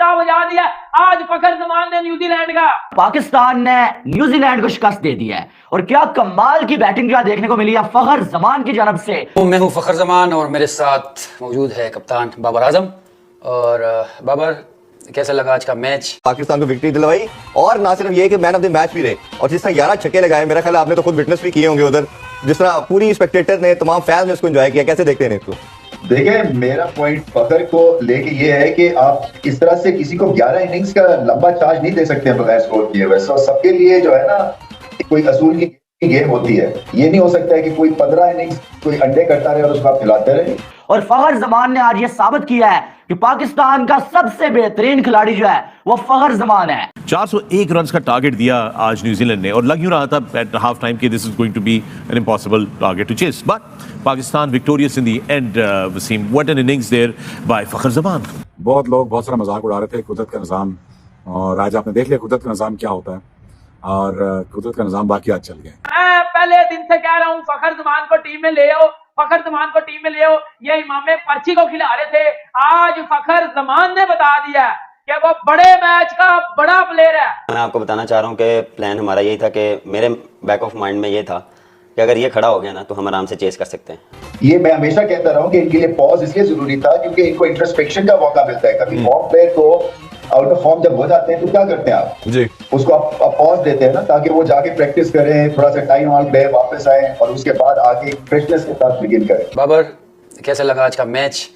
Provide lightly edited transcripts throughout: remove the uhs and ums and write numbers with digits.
सट्टा बजा दिया। आज फखर जमान ने न्यूजीलैंड का, पाकिस्तान ने न्यूजीलैंड को शिकस्त दे दी है। और क्या कमाल की बैटिंग जो देखने को मिली है फखर जमान की जानब से। मैं हूं फखर जमान और मेरे साथ मौजूद है कप्तान बाबर आजम। और बाबर, कैसा लगा आज का मैच? पाकिस्तान को विक्ट्री दिलवाई और ना सिर्फ ये कि मैन ऑफ द मैच भी रहे, और जिस तरह 11 छक्के लगाए, मेरा ख्याल आपने तो खुद विटनेस भी किए होंगे उधर, जिस तरह पूरी स्पेक्टेटर ने, तमाम फैंस ने उसको एंजॉय किया। कैसे देखते हैं इसको? देखिए, मेरा पॉइंट फखर को लेके ये है कि आप इस तरह से किसी को 11 इनिंग्स का लंबा चार्ज नहीं दे सकते हैं बगैर स्कोर किए हुए। सबके लिए जो है ना, कोई असूल की गेम होती है। ये नहीं हो सकता है कि कोई 15 इनिंग्स कोई अंडे करता रहे और उसको आप खिलाते रहे। और फखर जमान ने आज ये साबित किया है कि पाकिस्तान का सबसे बेहतरीन खिलाड़ी जो है वो फखर जमान है। 401 रन का टारगेट दिया आज न्यूजीलैंड ने, और लग यूं रहा था एट हाफ टाइम कि this is going to be an impossible target to chase, but Pakistan victorious in the end. Wasim, what an innings there by Fakhar Zaman. बहुत लोग बहुत सारा मजाक उड़ा रहे थे कुदरत का निज़ाम, और आज आपने देख लिया कुदरत का निज़ाम क्या होता है, और कुदरत का निज़ाम बाकी आज चल गया। मैं पहले दिन से कह रहा हूं फखर जमान को टीम में ले आओ, फखर जमान को टीम में ले आओ। ये इमामे पर्ची को खिला रहे थे, आज फखर जमान ने बता दिया कि वो बड़े मैच का बड़ा प्लेयर है। मैं आपको बताना चाह रहा हूँ कि प्लान हमारा यही था कि मेरे बैक ऑफ माइंड में ये था कि अगर ये खड़ा हो गया ना तो हम आराम से चेस कर सकते हैं। ये मैं हमेशा कहता रहा हूँ कि इनके लिए पॉज इसलिए जरूरी था क्योंकि इनको इंट्रोस्पेक्शन का मौका मिलता है। कभी फॉर्म प्लेयर को आउट ऑफ फॉर्म जब हो जाते हैं तो क्या करते हैं आप जी, उसको आप पॉज देते हैं ना, ताकि वो जाके प्रैक्टिस करें, थोड़ा सा टाइम आउट ले, वापस आए और उसके बाद आगे फ्रेशनेस के साथ बिगिन करें। बाबर, कैसा लगा आज का मैच?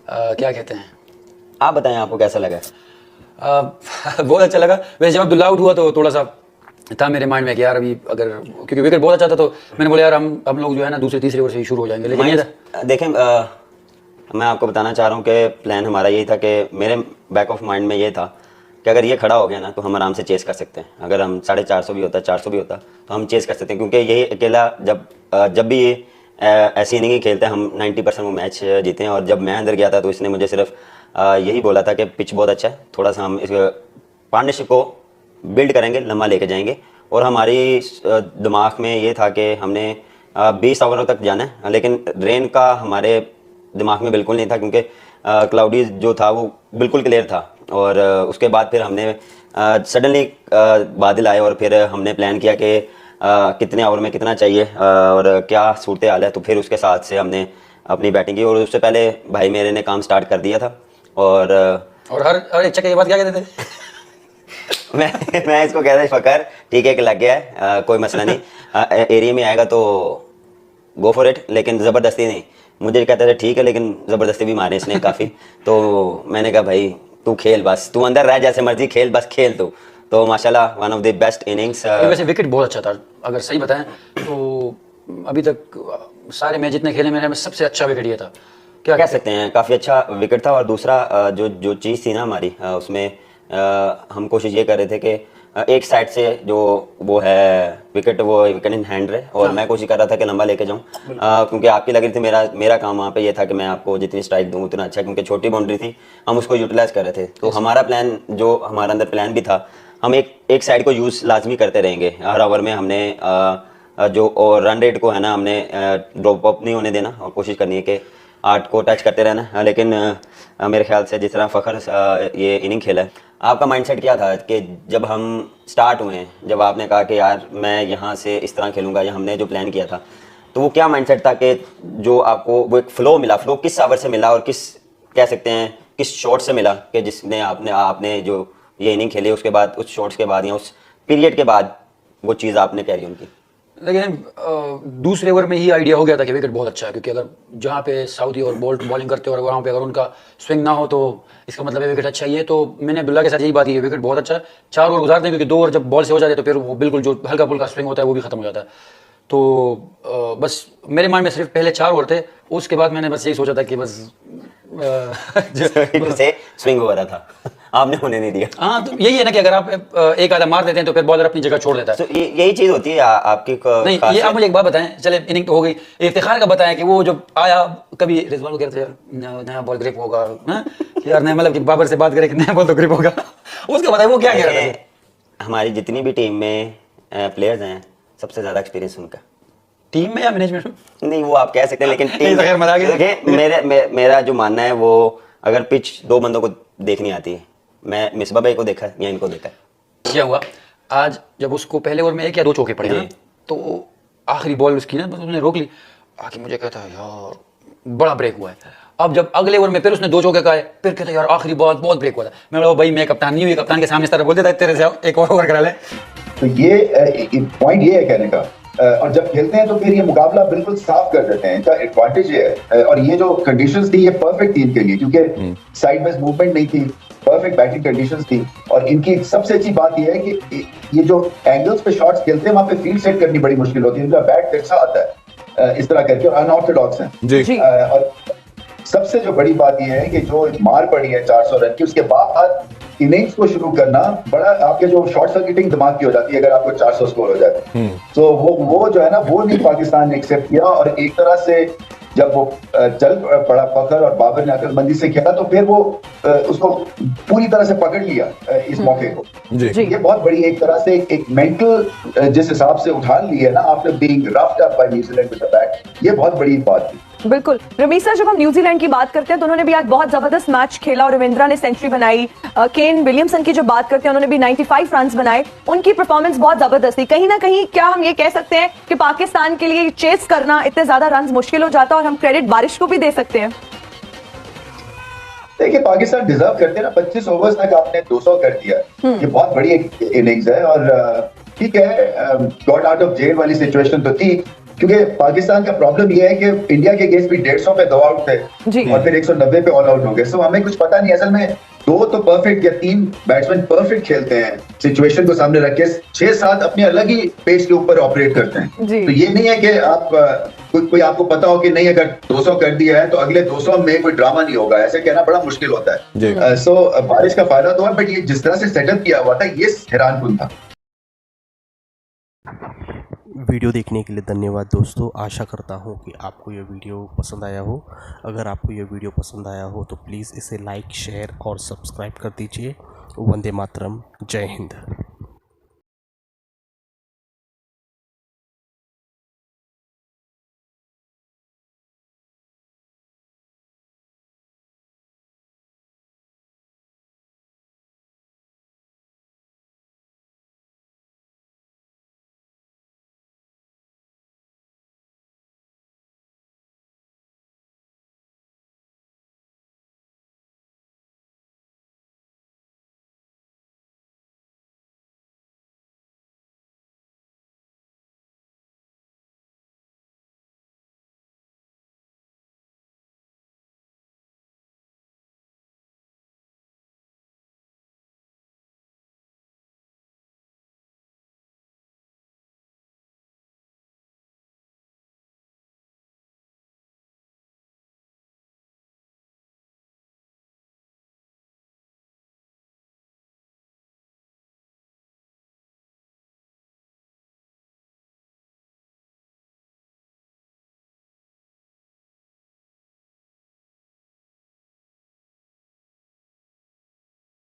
क्या कहते हैं आप बताएं, आपको कैसा लगा? बहुत अच्छा लगा। वैसे जब अब्दुल्ला आउट हुआ तो थोड़ा सा था मेरे माइंड में कि यार अभी अगर, क्योंकि विकेट बहुत अच्छा था तो मैंने बोला यार हम लोग जो है ना दूसरे तीसरे ओवर से ही शुरू हो जाएंगे, लेकिन ये था। देखें, मैं आपको बताना चाह रहा हूँ कि प्लान हमारा यही था कि मेरे बैक ऑफ माइंड में ये था कि अगर ये खड़ा हो गया ना तो हम आराम से चेस कर सकते हैं। अगर हम 450 भी होता, 400 भी होता तो हम चेस कर सकते हैं, क्योंकि यही अकेला जब भी ये ऐसी इनिंग ही खेलते हैं हम 90% वो मैच जीते हैं। और जब मैं अंदर गया था तो इसने मुझे सिर्फ यही बोला था कि पिच बहुत अच्छा है, थोड़ा सा हम इस पार्टनरशिप को बिल्ड करेंगे, लम्बा लेके जाएंगे। और हमारी दिमाग में ये था कि हमने 20 ओवरों तक जाना है, लेकिन रेन का हमारे दिमाग में बिल्कुल नहीं था, क्योंकि क्लाउडी जो था वो बिल्कुल क्लियर था। और उसके बाद फिर हमने सडनली बादल आए और फिर हमने प्लान किया कि कितने ओवर में कितना चाहिए और क्या सूरत हाल है, तो फिर उसके साथ से हमने अपनी बैटिंग की। और उससे पहले भाई मेरे ने काम स्टार्ट कर दिया था। और हर एक चक्के के बाद क्या कहते थे? मैं इसको कहता था फकर ठीक है कि लग गया है, कोई मसला नहीं, एरिया में आएगा तो गो फॉर इट, लेकिन ज़बरदस्ती नहीं। मुझे कहते थे ठीक है, लेकिन ज़बरदस्ती भी मारे इसने काफ़ी। तो मैंने कहा भाई तू खेल, बस तू अंदर रह, जैसे मर्जी खेल, बस खेल तू। तो माशाल्लाह one of the best innings. वैसे विकेट बहुत अच्छा था, अगर सही बताएं तो अभी तक सारे मैच जितने खेले मेरे में सबसे अच्छा विकेट ये था। क्या कह सकते हैं, काफ़ी अच्छा विकेट था। और दूसरा जो चीज़ थी ना हमारी, उसमें हम कोशिश ये कर रहे थे कि एक साइड से जो वो है विकेट, वो विकेट इन हैंड रहे। और मैं कोशिश कर रहा था कि लंबा लेके जाऊं, क्योंकि आपकी लग रही थी, मेरा काम वहाँ पे ये था कि मैं आपको जितनी स्ट्राइक दूं उतना अच्छा, क्योंकि छोटी बाउंड्री थी, हम उसको यूटिलाइज कर रहे थे। तो हमारा प्लान, जो हमारा अंदर प्लान भी था, हम एक साइड को यूज़ लाजमी करते रहेंगे। हर ओवर में हमने जो रन रेट को है ना, हमने ड्रॉप अप नहीं होने देना और कोशिश करनी है कि 8 को टच करते रहना। लेकिन मेरे ख्याल से जिस तरह फखर ये इनिंग खेला है, आपका माइंडसेट क्या था कि जब हम स्टार्ट हुए, जब आपने कहा कि यार मैं यहाँ से इस तरह खेलूंगा, या हमने जो प्लान किया था, तो वो क्या माइंडसेट था कि जो आपको वो एक फ्लो मिला, फ्लो किस ओवर से मिला और किस, कह सकते हैं किस शॉट से मिला कि जिसने आपने जो ये इनिंग खेली उसके बाद, उस शॉट्स के बाद या उस पीरियड के बाद वो चीज़ आपने कैरी ऑन की? लेकिन दूसरे ओवर में ही आइडिया हो गया था कि विकेट बहुत अच्छा है, क्योंकि अगर जहाँ पे साउदी और बॉलिंग करते हो और वहाँ पे अगर उनका स्विंग ना हो तो इसका मतलब है विकेट अच्छा ही है। तो मैंने अब्दुल्ला के साथ यही बात की, विकेट बहुत अच्छा है, 4 ओवर गुजारते हैं, क्योंकि 2 ओवर जब बॉल से हो जाते तो फिर वो बिल्कुल जो हल्का फुल्का स्विंग होता है वो भी खत्म हो जाता है। तो बस मेरे माइंड में सिर्फ पहले 4 ओवर थे, उसके बाद मैंने बस यही सोचा था कि बस से स्विंग हो रहा था, आपने होने नहीं दिया। हाँ, तो यही है ना कि अगर आप एक आधा मार देते हैं तो फिर बॉलर अपनी जगह छोड़ देता है। तो यही चीज होती है आपकी नहीं, ये आप मुझे एक बात बताएं, चले इनिंग तो हो गई, इफ्तिखार का बताएं कि वो जब आया, कभी रिजवान को कहते हैं नया बॉल ग्रिप होगा, यार नया, मतलब कि बाबर से बात करें कि नया बॉल तो ग्रिप होगा, उसके बताएं वो क्या कह रहा था? हमारी जितनी भी टीम में प्लेयर्स हैं, सबसे ज्यादा एक्सपीरियंस उनका। टीम में या मैनेजमेंट में? नहीं, वो आप कह सकते हैं, लेकिन टीम खैर मजा आ गया। मेरा जो मानना है, वो अगर पिच 2 बंदों को देखनी आती है, मैं मिसबा भाई को देखा है या इनको देखा है। क्या हुआ आज जब उसको पहले ओवर में 1 या 2 चौके पड़े ना, तो आखिरी बॉल उसकी ना उसने रोक ली, आके मुझे कहता है यार बड़ा ब्रेक हुआ है। अब जब अगले ओवर में फिर उसने 2 चौके खाए, फिर कहता है यार आखिरी बॉल बहुत ब्रेक हुआ था। मैं बोला भाई मैं कप्तान नहीं हुई, कप्तान के सामने इस तरह बोल देता है तेरे से एक और ओवर करा ले। तो ये पॉइंट ये है कहने का। और जब खेलते हैं तो फिर ये मुकाबला बिल्कुल साफ कर देते हैं, इनका एडवांटेज ये है। और ये जो कंडीशंस थी ये परफेक्ट थी इनके लिए, क्योंकि साइड में मूवमेंट नहीं थी, परफेक्ट बैटिंग कंडीशंस थी। और इनकी सबसे अच्छी बात ये है कि ये जो एंगल्स पे शॉट्स खेलते हैं वहां पे फील्ड सेट करनी बड़ी मुश्किल होती है। इनका बैट कैसा आता है इस तरह करके, और अनऑर्थोडॉक्स हैं। और सबसे जो बड़ी बात यह है कि जो मार पड़ी है 400 रन की, उसके बाद इनिंग्स को शुरू करना बड़ा आपके जो शॉर्ट सर्किटिंग दिमाग की हो जाती है अगर आपको 400 स्कोर हो जाता है। तो वो जो है ना वो नहीं पाकिस्तान ने एक्सेप्ट किया। और एक तरह से जब वो चल पड़ा फखर और बाबर ने अकलमंदी से खेला तो फिर वो उसको पूरी तरह से पकड़ लिया इस मौके को। ये बहुत बड़ी एक तरह से एक मेंटल जिस हिसाब से उठान ली है ना after being roughed up by New Zealand with the bat, ये बहुत बड़ी बात थी। बिल्कुल रमीज सर, जब हम न्यूजीलैंड की बात करते हैं तो उन्होंने भी आज बहुत जबरदस्त मैच खेला और रविंद्रा ने सेंचुरी बनाई। केन विलियमसन की जो बात करते हैं उन्होंने भी 95 रन बनाए, उनकी परफॉर्मेंस बहुत जबरदस्त थी। कहीं ना कहीं क्या हम ये कह सकते हैं कि पाकिस्तान के लिए चेस करना इतने ज्यादा रन मुश्किल हो जाता है और हम क्रेडिट बारिश को भी दे सकते हैं? देखिए पाकिस्तान डिजर्व करते हैं ना, 25 ओवर्स तक आपने 200 कर दिया, ये बहुत बड़ी एक इनिंग्स है। और ठीक है गॉट आउट ऑफ जेल वाली सिचुएशन तो थी, क्योंकि पाकिस्तान का प्रॉब्लम ये है कि इंडिया के अगेंस्ट भी 150 पे 2 आउट थे और फिर 190 पे ऑल आउट हो गए। सो हमें कुछ पता नहीं, असल में 2 तो परफेक्ट या 3 बैट्समैन परफेक्ट खेलते हैं, सिचुएशन को सामने रख के 6-7 अपने अलग ही पेस के ऊपर ऑपरेट करते हैं। तो ये नहीं है कि आप कोई आपको पता हो कि नहीं अगर 200 कर दिया है तो अगले 200 में कोई ड्रामा नहीं होगा, ऐसे कहना बड़ा मुश्किल होता है। सो बारिश का फायदा तो है, बट ये जिस तरह से सेटअप किया हुआ था ये हैरानकुन था। वीडियो देखने के लिए धन्यवाद दोस्तों। आशा करता हूँ कि आपको ये वीडियो पसंद आया हो। अगर आपको ये वीडियो पसंद आया हो तो प्लीज़ इसे लाइक, शेयर और सब्सक्राइब कर दीजिए। वंदे मातरम, जय हिंद।